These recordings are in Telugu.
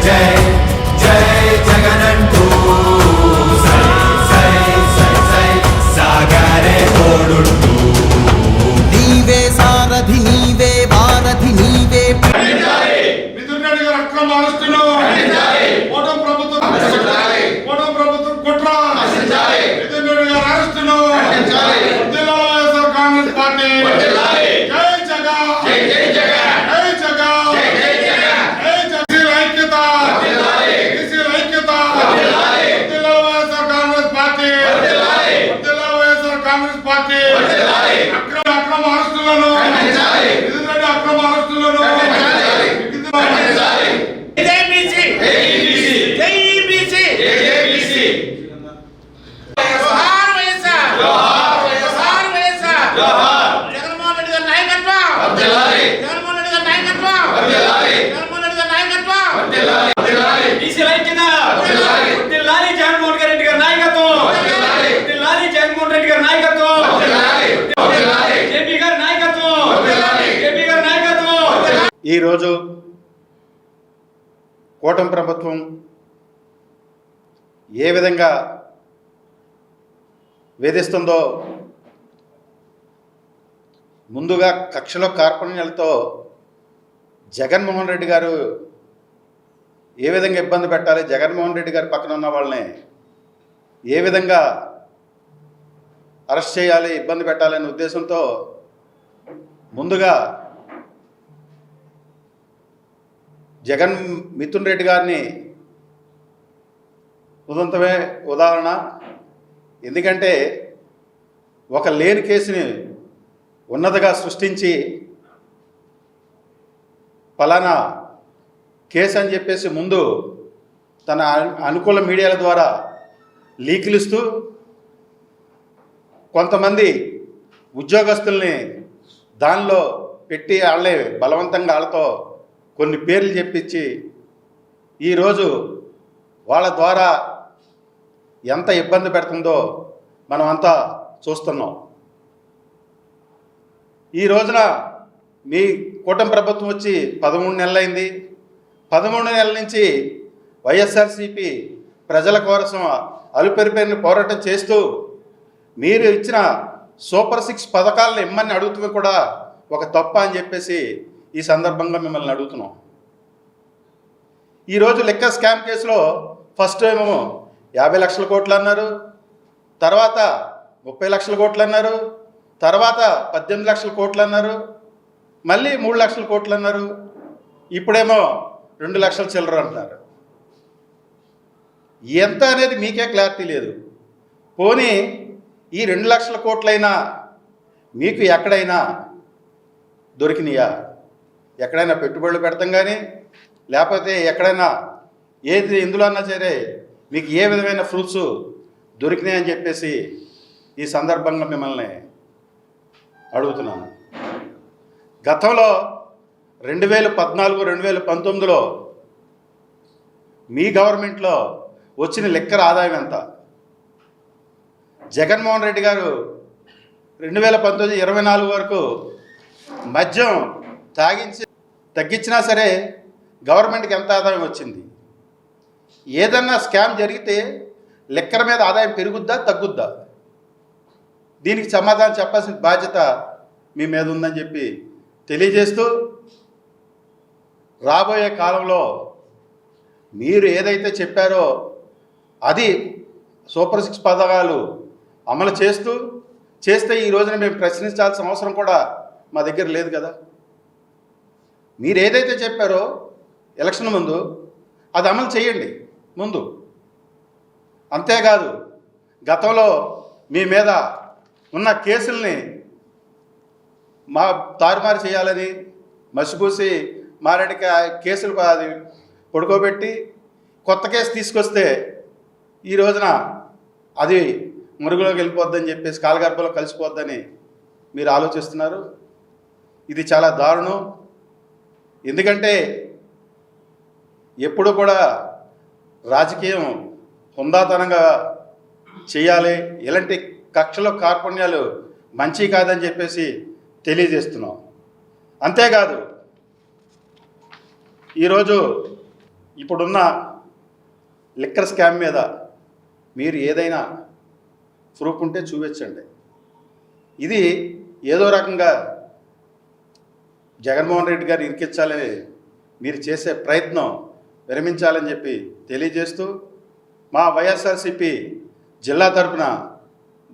జై జై జగనంటూ సై సై సై సై సాగరే ఓడుంటూ నీవే సారథి నీవే వారధి నీవే మిథున్ రెడ్డి గారు అక్రమ అరెస్టును కూటమి ప్రభుత్వం కుట్ర మిథున్ రెడ్డి గారు అరెస్టును వైఎస్ఆర్ కాంగ్రెస్ పార్టీ జై జగన్ జై జగన్ జై జగన్ జై జగన్ ఐక్యత ఐక్యత వైఎస్ఆర్ కాంగ్రెస్ పార్టీ వైఎస్ఆర్ కాంగ్రెస్ పార్టీ అక్రమ అరెస్టులను మిథున్ రెడ్డి అక్రమ అరెస్టులను ఈరోజు కూటమి ప్రభుత్వం ఏ విధంగా వేధిస్తుందో ముందుగా కక్షలో కార్పణ్యాలతో జగన్మోహన్ రెడ్డి గారు ఏ విధంగా ఇబ్బంది పెట్టాలి, జగన్మోహన్ రెడ్డి గారి పక్కన ఉన్న వాళ్ళని ఏ విధంగా అరెస్ట్ చేయాలి, ఇబ్బంది పెట్టాలనే ఉద్దేశంతో ముందుగా మిథున్ రెడ్డి గారిని ఉదంతమే ఉదాహరణ. ఎందుకంటే ఒక లేని కేసుని ఉన్నతగా సృష్టించి ఫలానా కేసు అని చెప్పేసి ముందు తన అనుకూల మీడియాల ద్వారా లీకులు ఇస్తూ కొంతమంది ఉద్యోగస్తుల్ని దానిలో పెట్టి వాళ్ళే బలవంతంగా వాళ్ళతో కొన్ని పేర్లు చెప్పించి ఈరోజు వాళ్ళ ద్వారా ఎంత ఇబ్బంది పెడుతుందో మనం అంతా చూస్తున్నాం. ఈ రోజున మీ కూటమి ప్రభుత్వం వచ్చి 13 నెలలైంది. 13 నెలల నుంచి వైఎస్ఆర్సీపీ ప్రజల కోసం అలుపెరిపేరుని పోరాటం చేస్తూ మీరు ఇచ్చిన సూపర్ 6 పథకాలను ఇమ్మని అడుగుతున్న కూడా ఒక తప్ప అని చెప్పేసి ఈ సందర్భంగా మిమ్మల్ని అడుగుతున్నాం. ఈరోజు లెక్క స్కామ్ కేసులో ఫస్ట్ ఏమో 50 లక్షల కోట్లు అన్నారు, తర్వాత 30 లక్షల కోట్లు అన్నారు, తర్వాత 18 లక్షల కోట్లు అన్నారు, మళ్ళీ 3 లక్షల కోట్లు అన్నారు, ఇప్పుడేమో 2 లక్షల చిల్లర అంటున్నారు. ఎంత అనేది మీకే క్లారిటీ లేదు. పోనీ ఈ 2 లక్షల కోట్లైనా మీకు ఎక్కడైనా దొరికినాయా? ఎక్కడైనా పెట్టుబడులు పెడతాం కానీ లేకపోతే ఎక్కడైనా ఏది ఎందులో అన్నా సరే మీకు ఏ విధమైన ప్రూఫ్స్ దొరికినాయని చెప్పేసి ఈ సందర్భంగా మిమ్మల్ని అడుగుతున్నాను. గతంలో 2014, 2019లో మీ గవర్నమెంట్లో వచ్చిన లెక్కర ఆదాయం ఎంత? జగన్మోహన్ రెడ్డి గారు 2019, 24 వరకు మద్యం తగ్గించినా సరే గవర్నమెంట్కి ఎంత ఆదాయం వచ్చింది? ఏదన్నా స్కామ్ జరిగితే లెక్కర మీద ఆదాయం పెరుగుద్దా తగ్గుద్దా? దీనికి సమాధానం చెప్పాల్సిన బాధ్యత మీ మీద ఉందని చెప్పి తెలియజేస్తూ రాబోయే కాలంలో మీరు ఏదైతే చెప్పారో అది సూపర్ 6 పథకాలు అమలు చేస్తే ఈ రోజున మేము ప్రశ్నించాల్సిన అవసరం కూడా మా దగ్గర లేదు కదా. మీరు ఏదైతే చెప్పారో ఎలక్షన్ ముందు అది అమలు చేయండి ముందు. అంతేకాదు గతంలో మీ మీద ఉన్న కేసుల్ని మా తారుమారు చేయాలని మసిపూసి మారేడికి కేసులు అది పడుకోబెట్టి కొత్త కేసు తీసుకొస్తే ఈ రోజున అది మురుగులోకి వెళ్ళిపోద్దని చెప్పేసి కాలగర్భంలో కలిసిపోద్దని మీరు ఆలోచిస్తున్నారు. ఇది చాలా దారుణం. ఎందుకంటే ఎప్పుడు కూడా రాజకీయం హుందాతనంగా చేయాలి, ఇలాంటి కక్షలో కార్పణ్యాలు మంచి కాదని చెప్పేసి తెలియజేస్తున్నాం. అంతేకాదు ఈరోజు ఇప్పుడున్న లిక్కర్ స్కామ్ మీద మీరు ఏదైనా ప్రూఫ్ ఉంటే చూపించండి. ఇది ఏదో రకంగా జగన్మోహన్ రెడ్డి గారు ఇరికించాలని మీరు చేసే ప్రయత్నం విరమించాలని చెప్పి తెలియజేస్తూ మా వైఎస్ఆర్సీపీ జిల్లా తరపున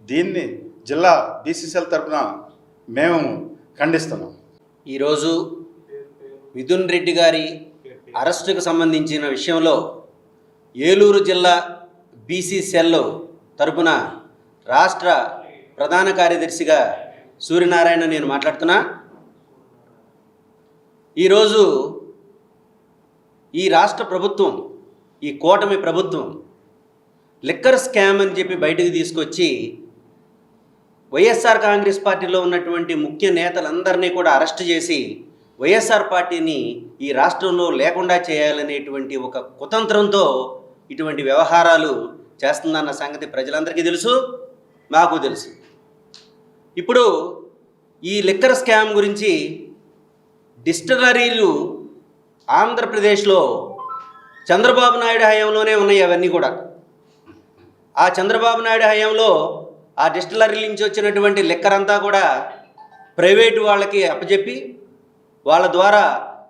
దీన్ని జిల్లా బీసీసీఎల్ తరపున మేము ఖండిస్తున్నాం. ఈరోజు మిథున్ రెడ్డి గారి అరెస్టుకు సంబంధించిన విషయంలో ఏలూరు జిల్లా బీసీసీఎల్ తరపున రాష్ట్ర ప్రధాన కార్యదర్శిగా సూర్యనారాయణ నేను మాట్లాడుతున్నా. ఈరోజు ఈ రాష్ట్ర ప్రభుత్వం, ఈ కూటమి ప్రభుత్వం లిక్కర్ స్కామ్ అని చెప్పి బయటకు తీసుకొచ్చి వైఎస్ఆర్ కాంగ్రెస్ పార్టీలో ఉన్నటువంటి ముఖ్య నేతలందరినీ కూడా అరెస్ట్ చేసి వైఎస్ఆర్ పార్టీని ఈ రాష్ట్రంలో లేకుండా చేయాలనేటువంటి ఒక కుతంత్రంతో ఇటువంటి వ్యవహారాలు చేస్తుందన్న సంగతి ప్రజలందరికీ తెలుసు, మాకు తెలుసు. ఇప్పుడు ఈ లిక్కర్ స్కామ్ గురించి డిస్టిలరీలు ఆంధ్రప్రదేశ్లో చంద్రబాబు నాయుడు హయాంలోనే ఉన్నాయి. అవన్నీ కూడా ఆ చంద్రబాబు నాయుడు హయాంలో ఆ డిస్టిలరీ నుంచి వచ్చినటువంటి లిక్కర్ అంతా కూడా ప్రైవేటు వాళ్ళకి అప్పచెప్పి వాళ్ళ ద్వారా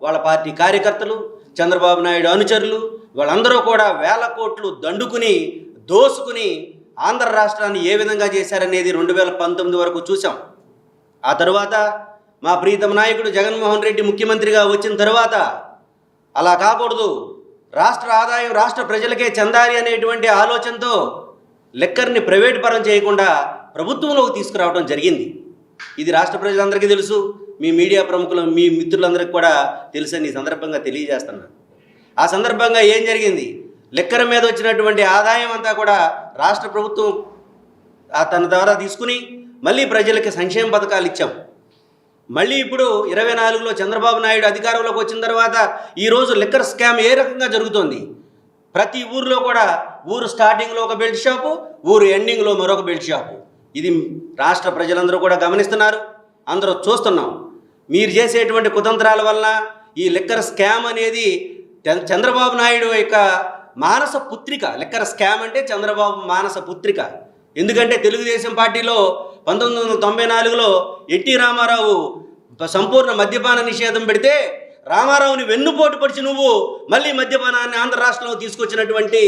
వాళ్ళ పార్టీ కార్యకర్తలు, చంద్రబాబు నాయుడు అనుచరులు వాళ్ళందరూ కూడా వేల కోట్లు దండుకుని దోసుకుని ఆంధ్ర రాష్ట్రాన్ని ఏ విధంగా చేశారనేది 2019 వరకు చూసాం. ఆ తరువాత మా ప్రీతమ నాయకుడు జగన్మోహన్ రెడ్డి ముఖ్యమంత్రిగా వచ్చిన తర్వాత అలా కాకూడదు, రాష్ట్ర ఆదాయం రాష్ట్ర ప్రజలకే చెందాలి అనేటువంటి ఆలోచనతో లిక్కర్ని ప్రైవేట్ పరం చేయకుండా ప్రభుత్వంలోకి తీసుకురావడం జరిగింది. ఇది రాష్ట్ర ప్రజలందరికీ తెలుసు, మీ మీడియా ప్రముఖులు, మీ మిత్రులందరికీ కూడా తెలుసని ఈ సందర్భంగా తెలియజేస్తున్నాను. ఆ సందర్భంగా ఏం జరిగింది, లిక్కర్ మీద వచ్చినటువంటి ఆదాయం అంతా కూడా రాష్ట్ర ప్రభుత్వం తన ద్వారా తీసుకుని మళ్ళీ ప్రజలకి సంక్షేమ పథకాలు ఇచ్చాం. మళ్ళీ ఇప్పుడు 24లో చంద్రబాబు నాయుడు అధికారంలోకి వచ్చిన తర్వాత ఈరోజు లిక్కర్ స్కామ్ ఏ రకంగా జరుగుతోంది. ప్రతి ఊరిలో కూడా ఊరు స్టార్టింగ్లో ఒక బెల్ట్ షాపు, ఊరు ఎండింగ్లో మరొక బెల్ట్ షాపు. ఇది రాష్ట్ర ప్రజలందరూ కూడా గమనిస్తున్నారు, అందరూ చూస్తున్నాం. మీరు చేసేటువంటి కుతంత్రాల వలన ఈ లిక్కర్ స్కామ్ అనేది చంద్రబాబు నాయుడు యొక్క మానస పుత్రిక. లిక్కర్ స్కామ్ అంటే చంద్రబాబు మానస పుత్రిక. ఎందుకంటే తెలుగుదేశం పార్టీలో 1994లో ఎన్టీ రామారావు సంపూర్ణ మద్యపాన నిషేధం పెడితే రామారావుని వెన్నుపోటు పడిచి నువ్వు మళ్ళీ మద్యపానాన్ని ఆంధ్ర రాష్ట్రంలో తీసుకొచ్చినటువంటి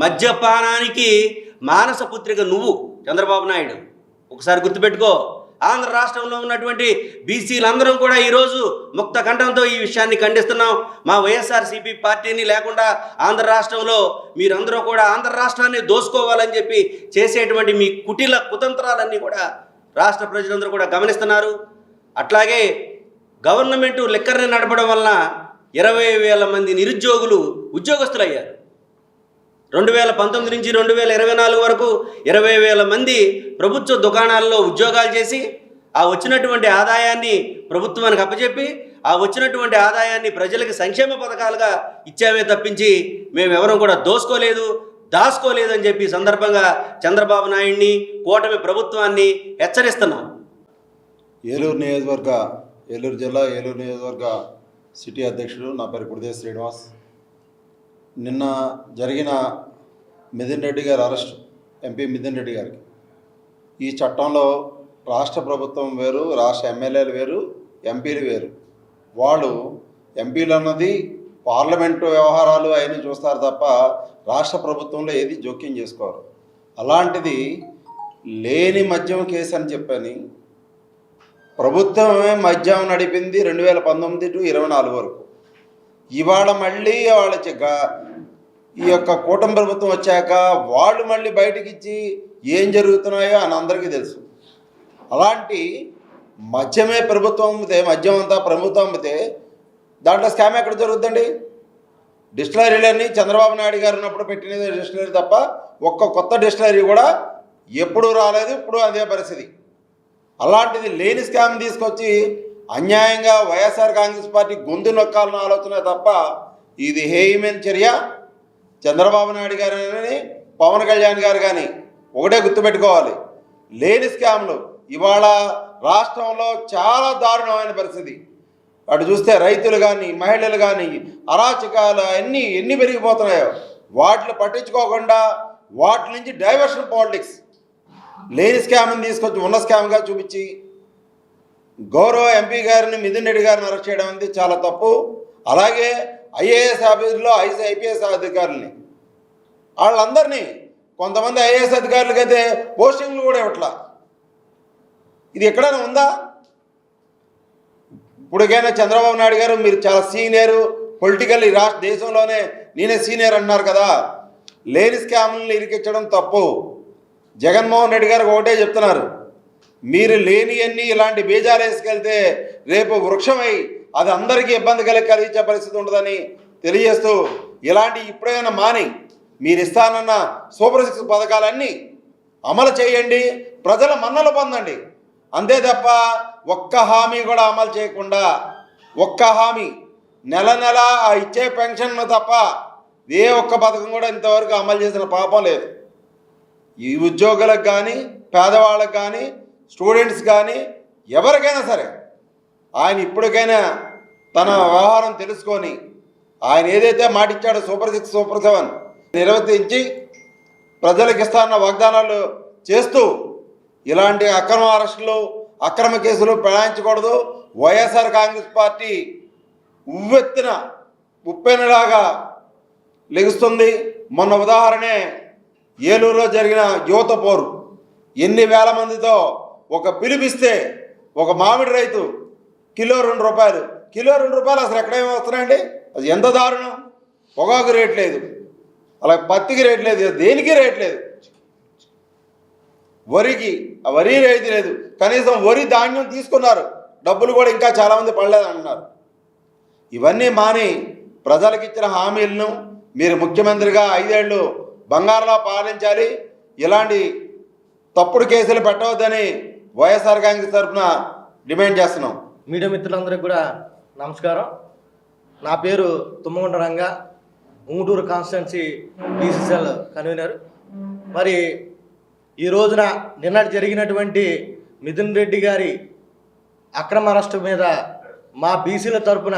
మద్యపానానికి మానస పుత్రిక నువ్వు చంద్రబాబు నాయుడు. ఒకసారి గుర్తుపెట్టుకో. ఆంధ్ర రాష్ట్రంలో ఉన్నటువంటి బీసీలందరం కూడా ఈరోజు ముక్త కంఠంతో ఈ విషయాన్ని ఖండిస్తున్నాం. మా వైఎస్ఆర్సీపీ పార్టీని లేకుండా ఆంధ్ర రాష్ట్రంలో మీరందరూ కూడా ఆంధ్ర రాష్ట్రాన్ని దోసుకోవాలని చెప్పి చేసేటువంటి మీ కుటిల కుతంత్రాలన్నీ కూడా రాష్ట్ర ప్రజలందరూ కూడా గమనిస్తున్నారు. అట్లాగే గవర్నమెంట్ లిక్కర్ని నడపడం వలన 20,000 మంది నిరుద్యోగులు ఉద్యోగస్తులయ్యారు. 2019 నుంచి 2024 వరకు 20,000 మంది ప్రభుత్వ దుకాణాల్లో ఉద్యోగాలు చేసి ఆ వచ్చినటువంటి ఆదాయాన్ని ప్రభుత్వానికి అప్పచెప్పి ఆ వచ్చినటువంటి ఆదాయాన్ని ప్రజలకు సంక్షేమ పథకాలుగా ఇచ్చామే తప్పించి మేమెవరం కూడా దోసుకోలేదు, దాచుకోలేదు అని చెప్పి సందర్భంగా చంద్రబాబు నాయుడిని, కూటమి ప్రభుత్వాన్ని హెచ్చరిస్తున్నాం. ఏలూరు జిల్లా ఏలూరు నియోజకవర్గ సిటీ అధ్యక్షుడు నా పేరు గుడిదేవ్ శ్రీనివాస్. నిన్న జరిగిన మిథున్ రెడ్డి గారి అరెస్ట్, ఎంపీ మిథున్ రెడ్డి గారికి, ఈ చట్టంలో రాష్ట్ర ప్రభుత్వం వేరు, రాష్ట్ర ఎమ్మెల్యేలు వేరు, ఎంపీలు వేరు. వాళ్ళు ఎంపీలు అన్నది పార్లమెంటు వ్యవహారాలు అయినా చూస్తారు తప్ప రాష్ట్ర ప్రభుత్వంలో ఏది జోక్యం చేసుకోరు. అలాంటిది లేని మద్యం కేసు అని చెప్పని ప్రభుత్వమే మద్యం నడిపింది 2019 to 24 వరకు. ఇవాళ మళ్ళీ వాళ్ళ ఈ యొక్క కూటమి ప్రభుత్వం వచ్చాక వాళ్ళు మళ్ళీ బయటికి ఇచ్చి ఏం జరుగుతున్నాయో అని అందరికీ తెలుసు. అలాంటి మద్యమే ప్రభుత్వం అమ్మితే, మద్యం అంతా ప్రభుత్వం అమ్మితే దాంట్లో స్కామ్ ఎక్కడ జరుగుతుందండి? డిస్టిలరీలన్నీ చంద్రబాబు నాయుడు గారు ఉన్నప్పుడు పెట్టినది డిస్టిలరీ తప్ప ఒక్క కొత్త డిస్టిలరీ కూడా ఎప్పుడూ రాలేదు. ఇప్పుడు అదే పరిస్థితి. అలాంటిది లేని స్కామ్ తీసుకొచ్చి అన్యాయంగా వైఎస్ఆర్ కాంగ్రెస్ పార్టీ గొంతు నొక్కాలన్న ఆలోచన తప్ప ఇది హేయమైన చర్య. చంద్రబాబు నాయుడు గారు కానీ పవన్ కళ్యాణ్ గారు కానీ ఒకటే గుర్తుపెట్టుకోవాలి, లేని స్కామ్లు ఇవాళ రాష్ట్రంలో చాలా దారుణమైన పరిస్థితి. అటు చూస్తే రైతులు కానీ మహిళలు కానీ అరాచకాలు ఎన్ని పెరిగిపోతున్నాయో వాటిని పట్టించుకోకుండా వాటి నుంచి డైవర్షన్ పాలిటిక్స్ లేని స్కామ్ని తీసుకొచ్చి ఉన్న స్కామ్గా చూపించి గౌరవ ఎంపీ గారిని మిథున్ రెడ్డి గారిని అరెస్ట్ చేయడం అనేది చాలా తప్పు. అలాగే ఐఏఎస్ ఆఫీసులో ఐపీఎస్ అధికారులని వాళ్ళందరినీ కొంతమంది ఐఏఎస్ అధికారులకి అయితే పోస్టింగ్లు కూడా ఇవ్వట్లా. ఇది ఎక్కడైనా ఉందా? ఇప్పటికైనా చంద్రబాబు నాయుడు గారు మీరు చాలా సీనియరు పొలిటికల్ ఈ రాష్ట్ర దేశంలోనే నేనే సీనియర్ అన్నారు కదా, లేని స్కామ్లను ఇరికించడం తప్పు. జగన్మోహన్ రెడ్డి గారు ఒకటే చెప్తున్నారు, మీరు లేనియన్నీ ఇలాంటి బీజాలు వేసుకెళ్తే రేపు వృక్షమై అది అందరికీ ఇబ్బంది కలిగించే పరిస్థితి ఉండదని తెలియజేస్తూ ఇలాంటి ఇప్పుడైనా మాని మీరు ఇస్తానన్న సూపర్ 6 పథకాలన్నీ అమలు చేయండి, ప్రజల మన్నలు పొందండి. అంతే తప్ప ఒక్క హామీ కూడా అమలు చేయకుండా ఒక్క హామీ నెల ఇచ్చే పెన్షన్ తప్ప ఏ ఒక్క పథకం కూడా ఇంతవరకు అమలు చేసిన పాపం లేదు. ఈ ఉద్యోగులకు కానీ పేదవాళ్ళకు కానీ స్టూడెంట్స్ కానీ ఎవరికైనా సరే ఆయన ఇప్పటికైనా తన వ్యవహారం తెలుసుకొని ఆయన ఏదైతే మాటిచ్చాడో సూపర్ 6 సూపర్ 7 నిర్వర్తించి ప్రజలకు ఇస్తాన్న వాగ్దానాలు చేస్తూ ఇలాంటి అక్రమ అరెస్టులు అక్రమ కేసులు ప్రయాణించకూడదు. వైఎస్ఆర్ కాంగ్రెస్ పార్టీ ఉప్పెనలాగా లెగుస్తుంది. మొన్న ఉదాహరణే ఏలూరులో జరిగిన యువత పోరు, ఎన్ని వేల మందితో ఒక పిలిపిస్తే ఒక మామిడి రైతు కిలో 2 రూపాయలు, కిలో 2 రూపాయలు అసలు ఎక్కడేమి వస్తున్నాయండి? అది ఎంత దారుణం. పొగాకు రేట్ లేదు, అలాగే పత్తికి రేట్ లేదు, దేనికి రేట్ లేదు. వరి రైతు లేదు, కనీసం వరి ధాన్యం తీసుకున్నారు, డబ్బులు కూడా ఇంకా చాలామంది పడలేదు అంటున్నారు. ఇవన్నీ మాని ప్రజలకు ఇచ్చిన హామీలను మీరు ముఖ్యమంత్రిగా 5 ఏళ్ళు బంగారులా పాలించాలి. ఇలాంటి తప్పుడు కేసులు పెట్టవద్దని వైఎస్ఆర్ కాంగ్రెస్ తరఫున డిమాండ్ చేస్తున్నాం. మీడియా మిత్రులందరికీ కూడా నమస్కారం. నా పేరు తుమ్మగుంట రంగ, ఉంగుటూరు కాన్స్టిట్యున్సీ బీసీసీఎల్ కన్వీనర్. మరి ఈ రోజున నిన్నటి జరిగినటువంటి మిథున్ రెడ్డి గారి అక్రమ అరెస్టు మీద మా బీసీల తరఫున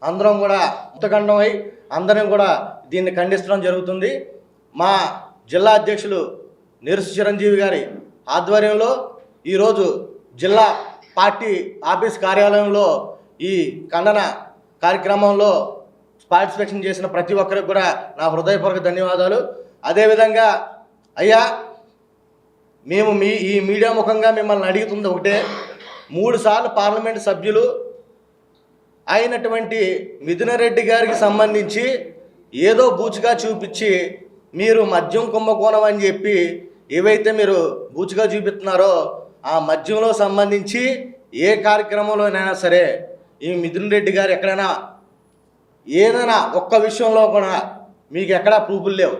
అందరం కూడా ముక్తఖండమై అందరం కూడా దీన్ని ఖండించడం జరుగుతుంది. మా జిల్లా అధ్యక్షులు నీరస చిరంజీవి గారి ఆధ్వర్యంలో ఈరోజు జిల్లా పార్టీ ఆఫీస్ కార్యాలయంలో ఈ ఖండన కార్యక్రమంలో పార్టిసిపేషన్ చేసిన ప్రతి ఒక్కరికి కూడా నా హృదయపూర్వక ధన్యవాదాలు. అదేవిధంగా అయ్యా, మేము ఈ మీడియా ముఖంగా మిమ్మల్ని అడుగుతుంది ఒకటే, 3 సార్లు పార్లమెంటు సభ్యులు అయినటువంటి మిథున్ రెడ్డి గారికి సంబంధించి ఏదో బూచుగా చూపించి మీరు మద్యం కుంభకోణం అని చెప్పి ఏవైతే మీరు బూచుగా చూపిస్తున్నారో ఆ మద్యంలో సంబంధించి ఏ కార్యక్రమంలోనైనా సరే ఈ మిథున్ రెడ్డి గారు ఎక్కడైనా ఏదైనా ఒక్క విషయంలో కూడా మీకు ఎక్కడా ప్రూఫ్లు లేవు.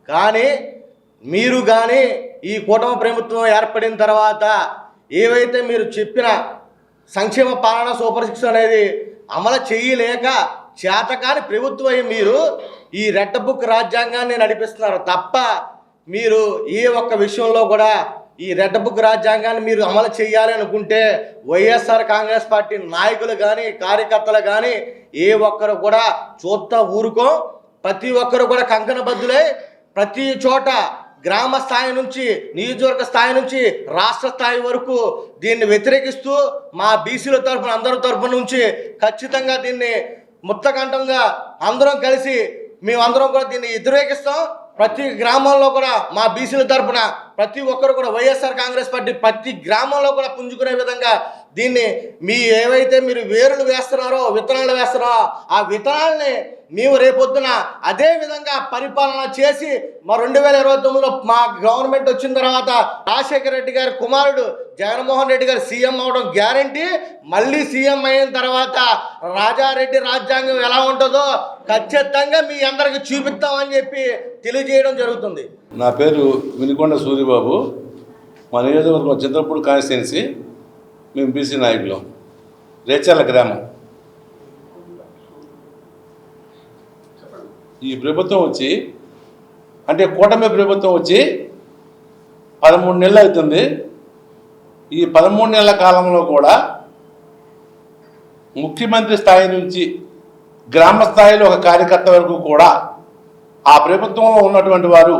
కానీ మీరు కానీ ఈ కూటమి ప్రభుత్వం ఏర్పడిన తర్వాత ఏవైతే మీరు చెప్పిన సంక్షేమ పాలన సూపర్ 6 అనేది అమలు చేయలేక చేతకాని ప్రభుత్వం మీరు ఈ రెడ్ బుక్ రాజ్యాంగాన్ని నడిపిస్తున్నారు తప్ప మీరు ఏ ఒక్క విషయంలో కూడా ఈ రెడ్ బుక్ రాజ్యాంగాన్ని మీరు అమలు చేయాలి అనుకుంటే వైఎస్ఆర్ కాంగ్రెస్ పార్టీ నాయకులు కానీ కార్యకర్తలు కానీ ఏ ఒక్కరు కూడా చూస్తా ఊరుకో. ప్రతి ఒక్కరు కూడా కంకణబద్దులై ప్రతి చోట గ్రామ స్థాయి నుంచి నియోజకవర్గ స్థాయి నుంచి రాష్ట్ర స్థాయి వరకు దీన్ని వ్యతిరేకిస్తూ మా బీసీల తరఫున అందరి తరఫున నుంచి ఖచ్చితంగా దీన్ని ముక్తకంఠంగా అందరం కలిసి మేమందరం కూడా దీన్ని వ్యతిరేకిస్తాం. ప్రతి గ్రామంలో కూడా మా బీసీల తరఫున ప్రతి ఒక్కరు కూడా వైఎస్ఆర్ కాంగ్రెస్ పార్టీ ప్రతి గ్రామంలో కూడా పుంజుకునే విధంగా దీన్ని ఏవైతే మీరు వేరులు వేస్తున్నారో విత్తనాలు వేస్తున్నారో ఆ విత్తనాలని మేము రేపొద్దున అదే విధంగా పరిపాలన చేసి మా 2029లో మా గవర్నమెంట్ వచ్చిన తర్వాత రాజశేఖర రెడ్డి గారి కుమారుడు జగన్మోహన్ రెడ్డి గారు సీఎం అవడం గ్యారంటీ. మళ్ళీ సీఎం అయిన తర్వాత రాజారెడ్డి రాజ్యాంగం ఎలా ఉంటుందో ఖచ్చితంగా మీ అందరికి చూపిస్తామని చెప్పి తెలియజేయడం జరుగుతుంది. నా పేరు వినుకొండ సూరిబాబు, మా నియోజకవర్గం చింతలపూడి కాన్స్టిట్యున్సీ. మేము బీసీ నాయకులు, రేచర్ల గ్రామం. ఈ ప్రభుత్వం వచ్చి అంటే కూటమి ప్రభుత్వం వచ్చి 13 నెలలు అవుతుంది. ఈ 13 నెలల కాలంలో కూడా ముఖ్యమంత్రి స్థాయి నుంచి గ్రామ స్థాయిలో ఒక కార్యకర్త వరకు కూడా ఆ ప్రభుత్వంలో ఉన్నటువంటి వారు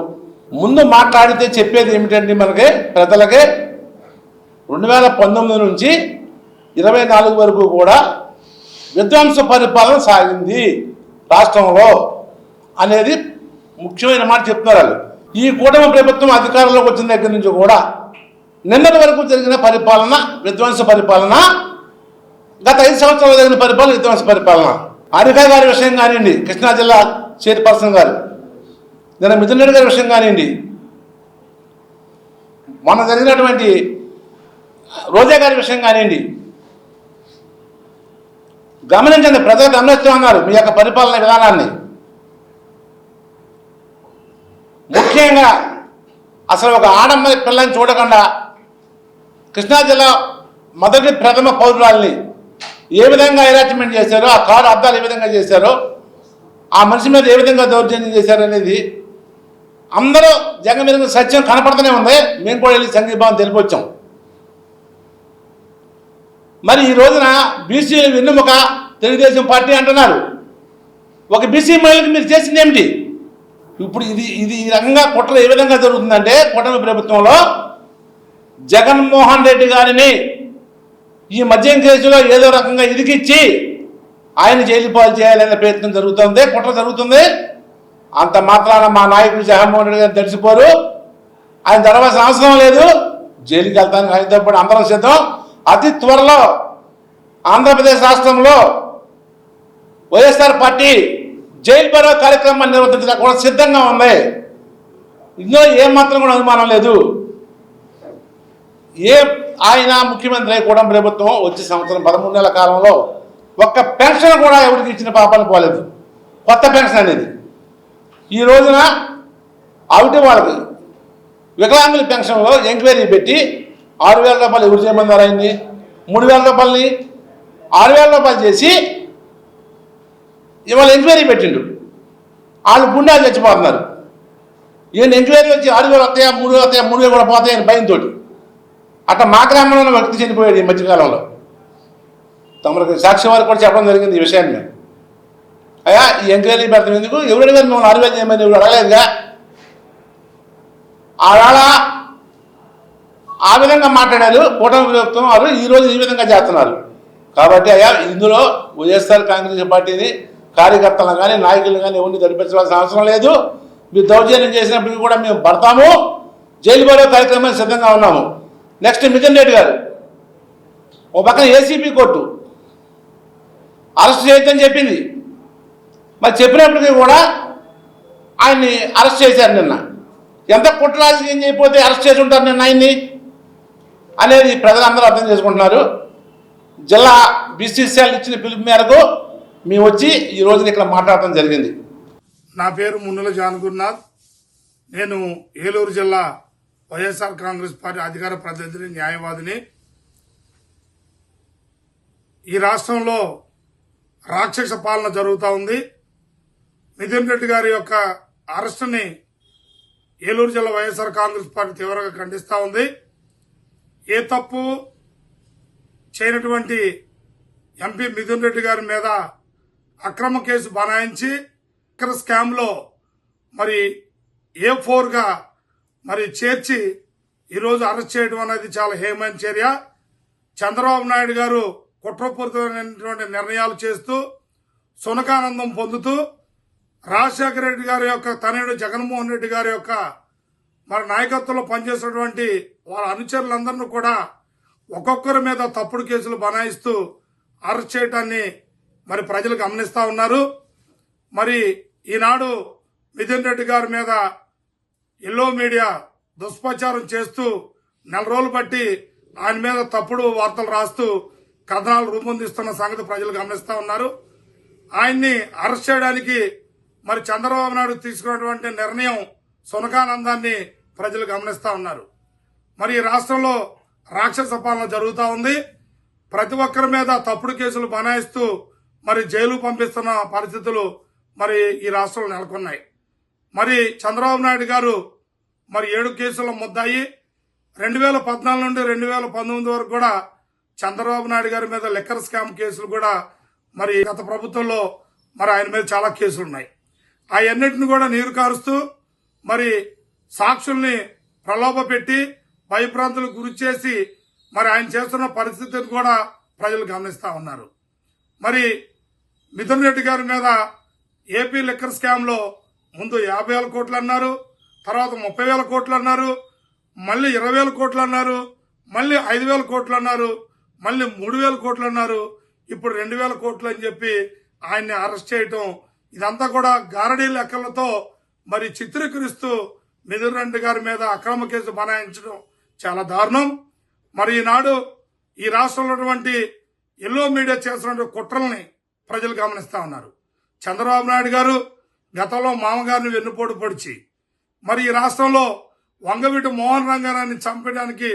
ముందు మాట్లాడితే చెప్పేది ఏమిటండి మనకి ప్రజలకే 2019 నుంచి 24 వరకు కూడా విధ్వంస పరిపాలన సాగింది రాష్ట్రంలో అనేది ముఖ్యమైన మాట చెప్తున్నారు వాళ్ళు. ఈ కూటమి ప్రభుత్వం అధికారంలోకి వచ్చిన దగ్గర నుంచి కూడా నిన్నటి వరకు జరిగిన పరిపాలన విధ్వంస పరిపాలన, గత 5 సంవత్సరాలు జరిగిన పరిపాలన విధ్వంస పరిపాలన. హారిక గారి విషయం కానివ్వండి, కృష్ణా జిల్లా చైర్పర్సన్ గారు, నిన్న మిథున్ రెడ్డి గారి విషయం కానివ్వండి, మొన్న జరిగినటువంటి రోజా గారి విషయం కానివ్వండి, గమనించండి, ప్రజలు గమనిస్తూ ఉన్నారు మీ యొక్క పరిపాలన విధానాన్ని. ముఖ్యంగా అసలు ఒక ఆడమ్మాయి పిల్లని చూడకుండా కృష్ణా జిల్లా మొదటి ప్రథమ పౌరురాల్ని ఏ విధంగా అరేంజ్మెంట్ చేశారో, ఆ కారు అద్దాలు ఏ విధంగా చేశారో, ఆ మనిషి మీద ఏ విధంగా దౌర్జన్యం చేశారు అనేది అందరూ జగన్ మీద సత్యం కనపడుతూనే ఉంది. మేము కూడా వెళ్ళి సంఘీభావం తెలిపొచ్చాం. మరి ఈ రోజున బీసీలు వెన్నుముక తెలుగుదేశం పార్టీ అంటున్నారు. ఒక బీసీ మహిళకి మీరు చేసింది ఏమిటి? ఇప్పుడు ఇది ఈ రకంగా కుట్ర ఏ విధంగా జరుగుతుందంటే, కూటమి ప్రభుత్వంలో జగన్మోహన్ రెడ్డి గారిని ఈ మద్యం కేసులో ఏదో రకంగా ఇరికిచ్చి ఆయన జైలు పాలు చేయాలనే ప్రయత్నం జరుగుతుంది, కుట్ర జరుగుతుంది. అంత మాత్రాన మా నాయకుడు జగన్మోహన్ రెడ్డి గారు తడిసిపోరు. ఆయన జరగాల్సిన అవసరం లేదు. జైలుకి వెళ్తానికి ఆయనతో పాటు అందరం సిద్ధం. అతి త్వరలో ఆంధ్రప్రదేశ్ రాష్ట్రంలో వైఎస్ఆర్ పార్టీ జైలు భరో కార్యక్రమాన్ని నిర్వర్తించడానికి కూడా సిద్ధంగా ఉంది. ఇందులో ఏమాత్రం కూడా అనుమానం లేదు. ఆయన ముఖ్యమంత్రి కూడా ప్రభుత్వం వచ్చే సంవత్సరం 13 నెలల కాలంలో ఒక్క పెన్షన్ కూడా ఎవరికి ఇచ్చిన పాపాలు పోలేదు. కొత్త పెన్షన్ అనేది ఈ రోజున అవుటి వాళ్ళకి వికలాంగుల పెన్షన్లో ఎంక్వైరీ పెట్టి 6,000 రూపాయలు ఎవరు చేయమన్నారు? ఆయన్ని 3,000 రూపాయలని 6,000 రూపాయలు చేసి ఇవాళ ఎంక్వైరీ పెట్టిండు. వాళ్ళు గుండాలు చచ్చిపోతున్నారు. ఈయన ఎంక్వైరీ వచ్చి 6,000 వస్తాయా, 3,000 వస్తాయా, 3,000 కూడా పోతాయని భయంతో అట్లా మా గ్రామంలో ఉన్న వ్యక్తి చనిపోయాడు ఈ మధ్యకాలంలో. తమరికి సాక్షి వారికి కూడా చెప్పడం జరిగింది ఈ విషయాన్ని. అయ్యా ఈ ఎంక్వైరీ పెడతాం ఎందుకు? ఎవరు అడిగారు మిమ్మల్ని 6,000 చేయమని? ఎవరు అడగలేదుగా. ఆవేళ ఆ విధంగా మాట్లాడారు కూటమి ప్రభుత్వం వారు. ఈరోజు ఈ విధంగా చేస్తున్నారు. కాబట్టి అయ్యా ఇందులో వైఎస్ఆర్ కాంగ్రెస్ పార్టీని కార్యకర్తలను కానీ నాయకులను కానీ ఎవరిని జరిపించాల్సిన అవసరం లేదు. మీరు దౌర్జన్యం చేసినప్పటికీ కూడా మేము పడతాము. జైలు భరో కార్యక్రమానికి సిద్ధంగా ఉన్నాము. నెక్స్ట్ మిథున్ రెడ్డి గారు ఓ పక్కన ఏసీబీ కోర్టు అరెస్ట్ చేయొద్దని చెప్పింది. మరి చెప్పినప్పటికీ కూడా ఆయన్ని అరెస్ట్ చేశారు. నిన్న ఎంత కుట్ర రాజకీయం చేయకపోతే అరెస్ట్ చేసి ఉంటారు నిన్న ఆయన్ని అనేది ప్రజలందరూ అర్థం చేసుకుంటున్నారు. జిల్లా బీసీసీఎల్ ఇచ్చిన పిలుపు మేరకు మేము వచ్చి ఈ రోజున ఇక్కడ మాట్లాడటం జరిగింది. నా పేరు మున్నుల జానగురునాథ్. నేను ఏలూరు జిల్లా వైఎస్ఆర్ కాంగ్రెస్ పార్టీ అధికార ప్రతినిధిని, న్యాయవాదిని. ఈ రాష్ట్రంలో రాక్షస పాలన జరుగుతూ ఉంది. మిథున్ రెడ్డి గారి యొక్క అరెస్టుని ఏలూరు జిల్లా వైఎస్ఆర్ కాంగ్రెస్ పార్టీ తీవ్రంగా ఖండిస్తూ ఉంది. ఏ తప్పు చేయనటువంటి ఎంపీ మిథున్ రెడ్డి గారి మీద అక్రమ కేసు బనాయించి ఇక్కడ స్కామ్లో మరి A4గా మరి చేర్చి ఈరోజు అరెస్ట్ చేయడం అనేది చాలా హేయమైన చర్య. చంద్రబాబు నాయుడు గారు కుట్రపూరితమైనటువంటి నిర్ణయాలు చేస్తూ సునకానందం పొందుతూ రాజశేఖర రెడ్డి గారి యొక్క తనయుడు జగన్మోహన్ రెడ్డి గారి యొక్క మరి నాయకత్వంలో పనిచేసినటువంటి వాళ్ళ అనుచరులందరినీ కూడా ఒక్కొక్కరి మీద తప్పుడు కేసులు బనాయిస్తూ అరెస్ట్ చేయడాన్ని మరి ప్రజలు గమనిస్తూ ఉన్నారు. మరి ఈనాడు మిథున్ రెడ్డి గారి మీద ఎల్లో మీడియా దుష్ప్రచారం చేస్తూ 4 రోజులు బట్టి ఆయన మీద తప్పుడు వార్తలు రాస్తూ కథనాలు రూపొందిస్తున్న సంగతి ప్రజలు గమనిస్తూ ఉన్నారు. ఆయన్ని అరెస్ట్ చేయడానికి మరి చంద్రబాబు నాయుడు తీసుకున్నటువంటి నిర్ణయం సునకానందాన్ని ప్రజలు గమనిస్తూ ఉన్నారు. మరి ఈ రాష్ట్రంలో రాక్షస పాలన జరుగుతూ ఉంది. ప్రతి ఒక్కరి మీద తప్పుడు కేసులు బనాయిస్తూ మరి జైలు పంపిస్తున్న పరిస్థితులు మరి ఈ రాష్ట్రంలో నెలకొన్నాయి. మరి చంద్రబాబు నాయుడు గారు మరి 7 కేసుల ముద్దాయి 2014 నుండి 2019 వరకు కూడా చంద్రబాబు నాయుడు గారి మీద లిక్కర్ స్కామ్ కేసులు కూడా మరి గత ప్రభుత్వంలో మరి ఆయన మీద చాలా కేసులు ఉన్నాయి. అవన్నిటిని కూడా నీరు కారుస్తూ మరి సాక్షుల్ని ప్రలోభ పెట్టి భయభ్రాంతులకు గురి చేసి మరి ఆయన చేస్తున్న పరిస్థితిని కూడా ప్రజలు గమనిస్తూ ఉన్నారు. మరి మిథున్ రెడ్డి గారి మీద ఏపీ లిక్కర్ స్కామ్లో ముందు 50,000 కోట్లు అన్నారు, తర్వాత 30,000 కోట్లు అన్నారు, మళ్ళీ 20,000 కోట్లు అన్నారు, మళ్ళీ 5,000 కోట్లు అన్నారు, మళ్ళీ 3,000 కోట్లు అన్నారు, ఇప్పుడు 2,000 కోట్లు అని చెప్పి ఆయన్ని అరెస్ట్ చేయటం, ఇదంతా కూడా గారడీ లెక్కలతో మరి చిత్రీకరిస్తూ మిథున్ రెడ్డి గారి మీద అక్రమ కేసు బనాయించడం చాలా దారుణం. మరి ఈనాడు ఈ రాష్ట్రంలో ఉన్నటువంటి ఎల్లో మీడియా చేస్తున్న కుట్రల్ని ప్రజలు గమనిస్తూ ఉన్నారు. చంద్రబాబు నాయుడు గారు గతంలో మామగారిని వెన్నుపోటు పొడిచి మరి ఈ రాష్ట్రంలో వంగవీటి మోహన్ రంగారాన్ని చంపడానికి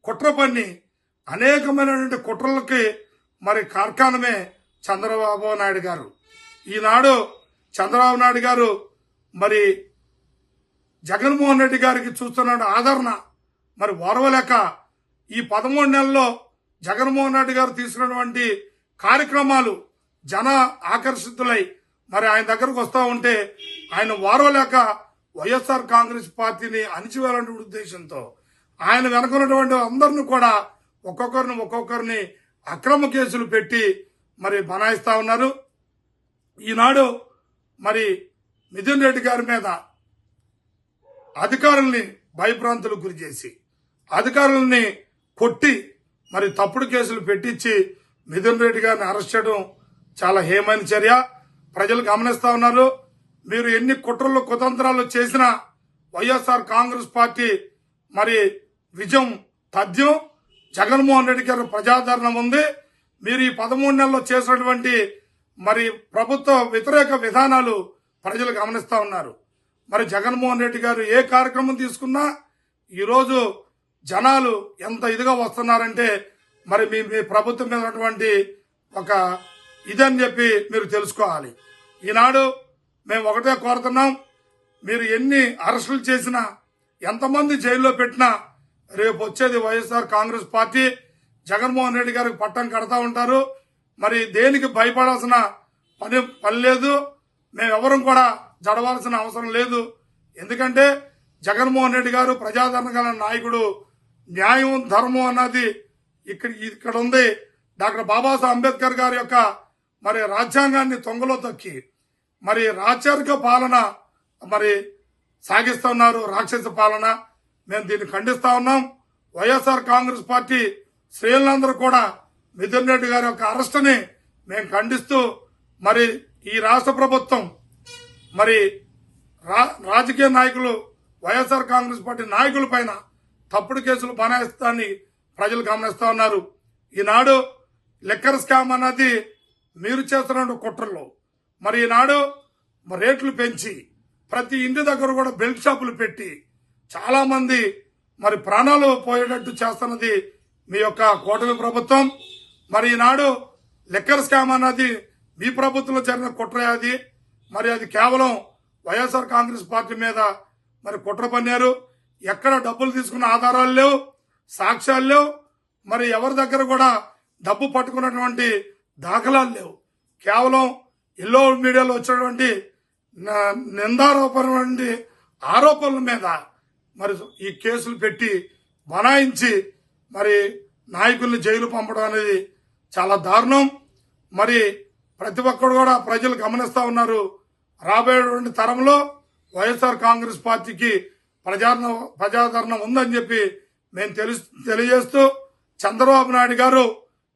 కుట్ర పన్ని అనేకమైనటువంటి కుట్రలకి మరి కార్ఖానమే చంద్రబాబు నాయుడు గారు. ఈనాడు చంద్రబాబు నాయుడు గారు మరి జగన్మోహన్ రెడ్డి గారికి చూస్తున్న ఆదరణ మరి ఓర్వలేక ఈ 13 నెలల్లో జగన్మోహన్ రెడ్డి గారు తీసుకున్నటువంటి కార్యక్రమాలు జన ఆకర్షితులై మరి ఆయన దగ్గరకు వస్తూ ఉంటే ఆయన ఓర్వలేక వైఎస్ఆర్ కాంగ్రెస్ పార్టీని అణిచివేయాలనే ఉద్దేశంతో ఆయన వెనుకున్నటువంటి అందరిని కూడా ఒక్కొక్కరిని అక్రమ కేసులు పెట్టి మరి బనాయిస్తా ఉన్నారు. ఈనాడు మరి మిథున్ రెడ్డి గారి మీద అధికారుల్ని భయభ్రాంతులకు గురి చేసి అధికారులని కొట్టి మరి తప్పుడు కేసులు పెట్టించి మిథున్ రెడ్డి గారిని అరెస్ట్ చేయడం చాలా హేమైన చర్య. ప్రజలు గమనిస్తా ఉన్నారు. మీరు ఎన్ని కుట్రలు కుతంత్రాలు చేసినా వైఎస్ఆర్ కాంగ్రెస్ పార్టీ మరి విజయం తథ్యం. జగన్మోహన్ రెడ్డి గారు ప్రజాదరణ ఉంది. మీరు ఈ 13 నెలల్లో చేసినటువంటి మరి ప్రభుత్వ వ్యతిరేక విధానాలు ప్రజలు గమనిస్తా ఉన్నారు. మరి జగన్మోహన్ రెడ్డి గారు ఏ కార్యక్రమం తీసుకున్నా ఈరోజు జనాలు ఎంత ఇదిగా వస్తున్నారంటే మరి మీ ప్రభుత్వం మీద ఉన్నటువంటి ఒక ఇదని చెప్పి మీరు తెలుసుకోవాలి. ఈనాడు మేము ఒకటే కోరుతున్నాం, మీరు ఎన్ని అరెస్టులు చేసినా ఎంతమంది జైల్లో పెట్టినా రేపు వచ్చేది వైఎస్ఆర్ కాంగ్రెస్ పార్టీ. జగన్మోహన్ రెడ్డి గారికి పట్టం కడతా ఉంటారు. మరి దేనికి భయపడాల్సిన పని లేదు. మేమెవరం కూడా జడవాల్సిన అవసరం లేదు. ఎందుకంటే జగన్మోహన్ రెడ్డి గారు ప్రజాదరణ గల నాయకుడు. న్యాయం ధర్మం అన్నది ఇక్కడ ఉంది. డాక్టర్ బాబాసాహెబ్ అంబేద్కర్ గారి యొక్క మరి రాజ్యాంగాన్ని తొంగలో తొక్కి మరి రాచరిక పాలన మరి సాగిస్తున్నారు, రాక్షస పాలన. మేము దీన్ని ఖండిస్తా ఉన్నాం. వైఎస్ఆర్ కాంగ్రెస్ పార్టీ శ్రేణులందరూ కూడా మిథున్ రెడ్డి గారి యొక్క అరెస్టుని మేము ఖండిస్తూ మరి ఈ రాష్ట్ర ప్రభుత్వం మరి రాజకీయ నాయకులు వైఎస్ఆర్ కాంగ్రెస్ పార్టీ నాయకుల పైన తప్పుడు కేసులు బనాయిస్తాన్ని ప్రజలు గమనిస్తా ఉన్నారు. ఈనాడు లిక్కర్ స్కామ్ అన్నది మీరు చేస్తున్న కుట్రల్లో మరి ఈనాడు రేట్లు పెంచి ప్రతి ఇంటి దగ్గర కూడా బెల్ట్ షాపులు పెట్టి చాలా మంది మరి ప్రాణాలు పోయేటట్టు చేస్తున్నది మీ యొక్క కూటమి ప్రభుత్వం. మరి ఈనాడు లిక్కర్ స్కామ్ అన్నది మీ ప్రభుత్వంలో జరిగిన కుట్ర అది. మరి అది కేవలం వైఎస్ఆర్ కాంగ్రెస్ పార్టీ మీద మరి కుట్ర పన్నారు. ఎక్కడ డబ్బులు తీసుకున్న ఆధారాలు లేవు, సాక్ష్యాలు లేవు. మరి ఎవరి దగ్గర కూడా డబ్బు పట్టుకున్నటువంటి దాఖలాలు లేవు. కేవలం ఎల్లో మీడియాలో వచ్చినటువంటి నిందారోపణ ఆరోపణల మీద మరి ఈ కేసులు పెట్టి బనాయించి మరి నాయకుల్ని జైలు పంపడం అనేది చాలా దారుణం. మరి ప్రతి ఒక్కరు కూడా ప్రజలు గమనిస్తా ఉన్నారు. రాబోయేటువంటి తరంలో వైఎస్ఆర్ కాంగ్రెస్ పార్టీకి ప్రజాదరణ ఉందని చెప్పి మేము తెలియజేస్తూ చంద్రబాబు నాయుడు గారు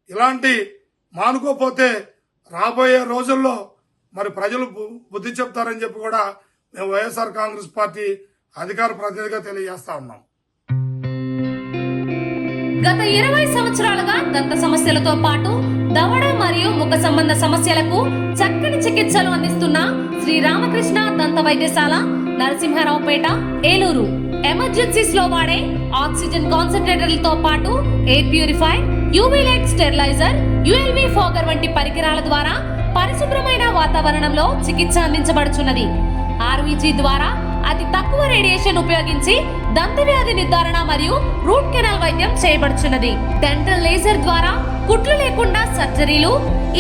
ఇలాంటి మానుకోపోతే రాబోయే రోజుల్లో మరి ప్రజలు బుద్ధి చెప్తారని చెప్పి కూడా మేము వైఎస్ఆర్ కాంగ్రెస్ పార్టీ అధికార ప్రతినిధిగా తెలియజేస్తా ఉన్నాం. గత 20 సంవత్సరాలుగా దంత సమస్యలతో పాటు దవడ మరియు ముఖ సంబంధ సమస్యలకు చక్కని చికిత్సలు అందిస్తున్న శ్రీ రామకృష్ణ దంత వైద్యశాల, నరసింహారావుపేట, ఏలూరు. ఎమర్జెన్సీస్ లో వాడే ఆక్సిజన్ కాన్సంట్రేటర్లతో పాటు air purify, UV light steriliser, ULV fogger వంటి పరికరాల ద్వారా పరిశుభ్రమైన వాతావరణంలో చికిత్స అందించబడుచున్నది. ఆర్వీజీ ద్వారా అతి తక్కువ రేడియేషన్ ఉపయోగించి దంతవ్యాధి నిర్ధారణ మరియు రూట్ కెనాల్ వైద్యం చేయబడుచున్నది. డెంటల్ లేజర్ ద్వారా కుట్లు లేకుండా సర్జరీలు,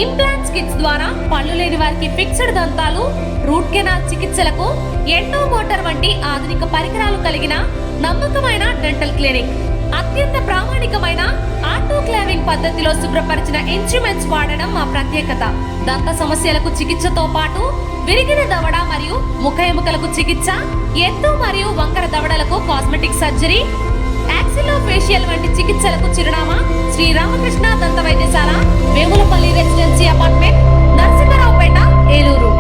ఇంప్లాంట్స్ కిట్స్ ద్వారా పళ్ళు లేని వారికి ఫిక్స్డ్ దంతాలు, రూట్ కెనాల్ చికిత్సలకు ఎండో మోటార్ వంటి ఆధునిక పరికరాలు కలిగిన నమ్మకమైన డెంటల్ క్లినిక్. అత్యంత ప్రామాణికమైన ఆటోక్లావింగ్ పద్ధతిలో శుభ్రపరిచిన ఇన్స్ట్రుమెంట్స్ వాడడం మా ప్రత్యేకత. దంత సమస్యలకు చికిత్సతో పాటు విరిగిన దవడ మరియు ముఖ ఎముకలకు చికిత్స, ఎత్తు మరియు వంకర దవడలకు కాస్మెటిక్ సర్జరీ, యాక్సిలోఫేషియల్ వంటి చికిత్సలకు చిరునామా శ్రీ రామకృష్ణ దంత వైద్యశాల, వేములపల్లి రెసిడెన్సీ అపార్ట్మెంట్, నరసింహారావుపేట, ఏలూరు.